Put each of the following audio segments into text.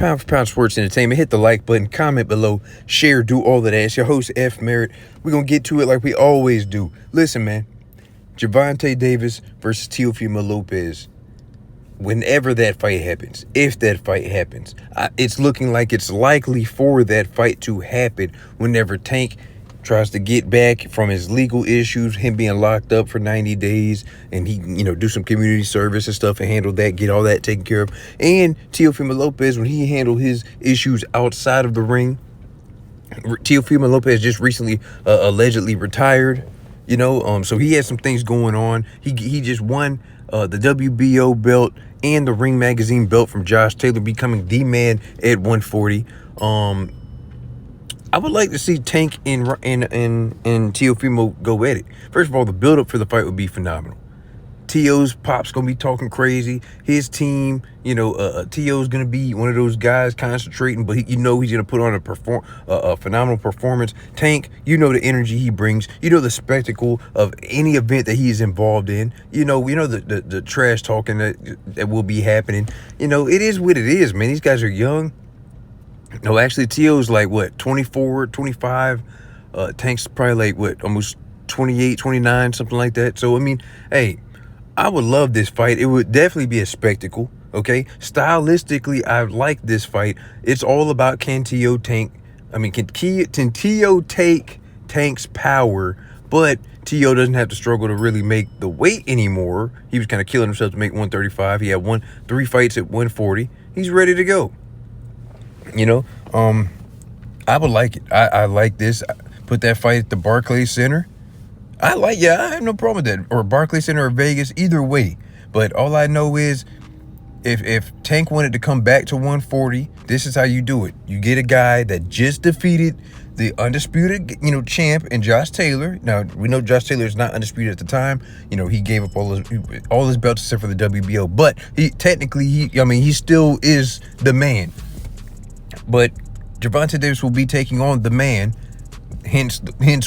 Pound for Pound Sports Entertainment. Hit the like button, comment below, share, do all of that. It's your host, F. Merritt. We're going to get to it like we always do. Listen, man. Gervonta Davis versus Teofimo Lopez. Whenever that fight happens, if that fight happens, it's looking like it's likely for that fight to happen whenever Tank tries to get back from his legal issues, him being locked up for 90 days, and he, do some community service and stuff and handle that, get all that taken care of. And Teofimo Lopez, when he handled his issues outside of the ring, Teofimo Lopez just recently allegedly retired, so he has some things going on. He just won the WBO belt and the Ring Magazine belt from Josh Taylor, becoming the man at 140. I would like to see Tank and Teofimo go at it. First of all, the build-up for the fight would be phenomenal. T.O.'s pop's going to be talking crazy. His team, T.O.'s going to be one of those guys concentrating, but he's going to put on a phenomenal performance. Tank, the energy he brings. The spectacle of any event that he's involved in. The trash talking that will be happening. It is what it is, man. These guys are young. No, actually, T.O.'s like, 24, 25? Tank's probably like, almost 28, 29, something like that. So, hey, I would love this fight. It would definitely be a spectacle, okay? Stylistically, I like this fight. It's all about can T.O. take Tank's power, but T.O. doesn't have to struggle to really make the weight anymore. He was kind of killing himself to make 135. He had 3 fights at 140. He's ready to go. I would like it. I like this. Put that fight at the Barclays Center. I have no problem with that. Or Barclays Center or Vegas, either way. But all I know is if Tank wanted to come back to 140, this is how you do it. You get a guy that just defeated the undisputed, champ in Josh Taylor. Now, we know Josh Taylor is not undisputed at the time. He gave up all his belts except for the WBO. But he still is the man. But Gervonta Davis will be taking on the man, hence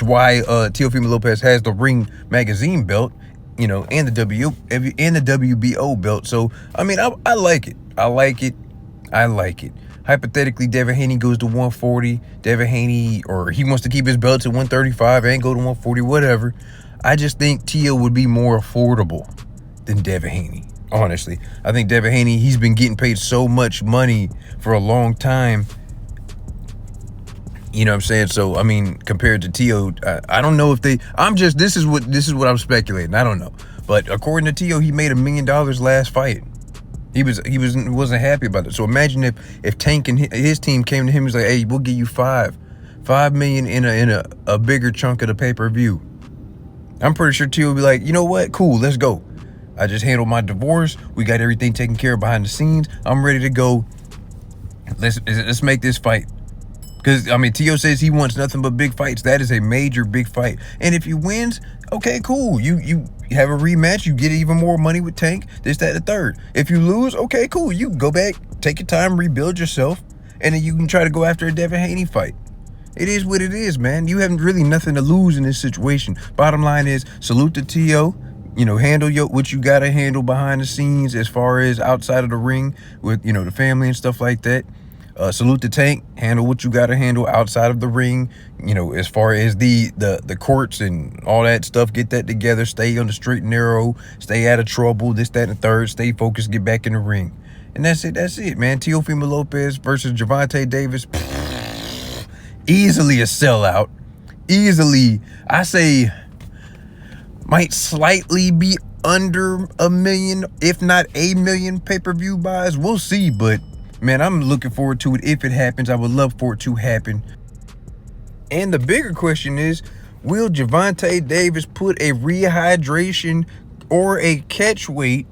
why Teofimo Lopez has the Ring Magazine belt, and the WBO belt. So I like it. I like it. Hypothetically, Devin Haney goes to 140. Devin Haney, or he wants to keep his belts at 135 and go to 140, whatever. I just think Teo would be more affordable than Devin Haney. Honestly, I think Devin Haney, he's been getting paid so much money for a long time. You know what I'm saying? So, compared to T.O., I don't know if this is what I'm speculating. I don't know. But according to T.O., he made $1 million last fight. He wasn't happy about it. So imagine if Tank and his team came to him and was like, hey, we'll give you $5 million in a bigger chunk of the pay-per-view. I'm pretty sure T.O. would be like, you know what? Cool, let's go. I just handled my divorce. We got everything taken care of behind the scenes. I'm ready to go. Let's make this fight. Because, T.O. says he wants nothing but big fights. That is a major big fight. And if he wins, okay, cool. You have a rematch. You get even more money with Tank. This, that, and the third. If you lose, okay, cool. You go back, take your time, rebuild yourself, and then you can try to go after a Devin Haney fight. It is what it is, man. You have really nothing to lose in this situation. Bottom line is, salute to T.O., handle what you got to handle behind the scenes as far as outside of the ring with, the family and stuff like that. Salute to Tank, handle what you got to handle outside of the ring, as far as the courts and all that stuff. Get that together, stay on the straight and narrow, stay out of trouble, this, that, and the third, stay focused, get back in the ring. And that's it, man. Teofimo Lopez versus Gervonta Davis. Easily a sellout. Easily, I say, might slightly be under 1 million, if not 1 million pay-per-view buys. We'll see, but man, I'm looking forward to it. If it happens, I would love for it to happen. And the bigger question is, will Gervonta Davis put a rehydration or a catch weight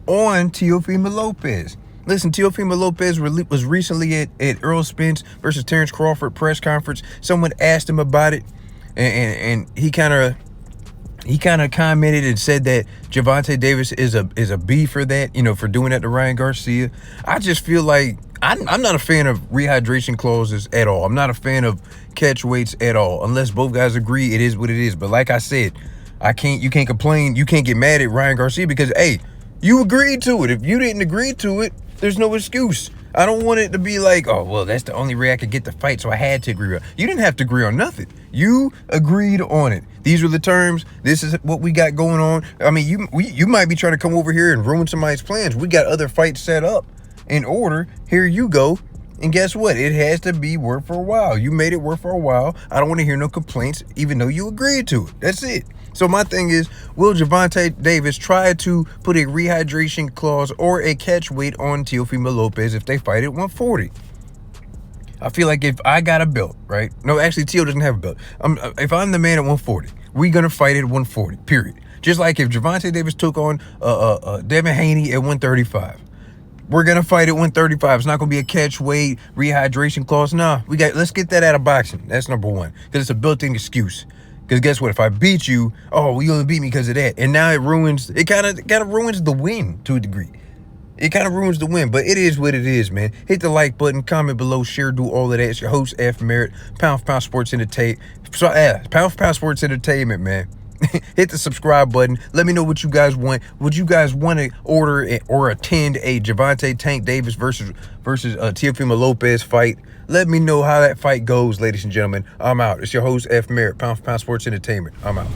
on Teofimo Lopez? Listen, Teofimo Lopez was recently at Earl Spence versus Terrence Crawford press conference. Someone asked him about it, and he kind of commented and said that Gervonta Davis is a B for that, for doing that to Ryan Garcia. I just feel like I'm not a fan of rehydration clauses at all. I'm not a fan of catch weights at all. Unless both guys agree, it is what it is. But like I said, you can't complain. You can't get mad at Ryan Garcia because, hey, you agreed to it. If you didn't agree to it, there's no excuse. I don't want it to be like, oh, well, that's the only way I could get the fight, so I had to agree on. You didn't have to agree on nothing. You agreed on it. These were the terms. This is what we got going on. I mean, you might be trying to come over here and ruin somebody's plans. We got other fights set up in order. Here you go. And guess what? It has to be worth for a while. You made it work for a while. I don't want to hear no complaints, even though you agreed to it. That's it. So my thing is, will Gervonta Davis try to put a rehydration clause or a catch weight on Teofimo Lopez if they fight at 140? I feel like if I got a belt, right? No, actually, Teo doesn't have a belt. If I'm the man at 140, we're going to fight at 140, period. Just like if Gervonta Davis took on Devin Haney at 135. We're going to fight at 135. It's not going to be a catch weight, rehydration clause. Nah, let's get that out of boxing. That's number one. Because it's a built-in excuse. Because guess what? If I beat you, oh, you only beat me because of that. And now it kind of ruins the win to a degree. It kind of ruins the win, but it is what it is, man. Hit the like button, comment below, share, do all of that. It's your host, F. Merritt, Pound for Pound Sports Entertainment. Pound for Pound Sports Entertainment, man. Hit the subscribe button. Let me know what you guys want. Would you guys want to order or attend a Gervonta Tank Davis versus Teofimo Lopez fight? Let me know how that fight goes, ladies and gentlemen. I'm out. It's your host, F. Merritt, Pound for Pound Sports Entertainment. I'm out.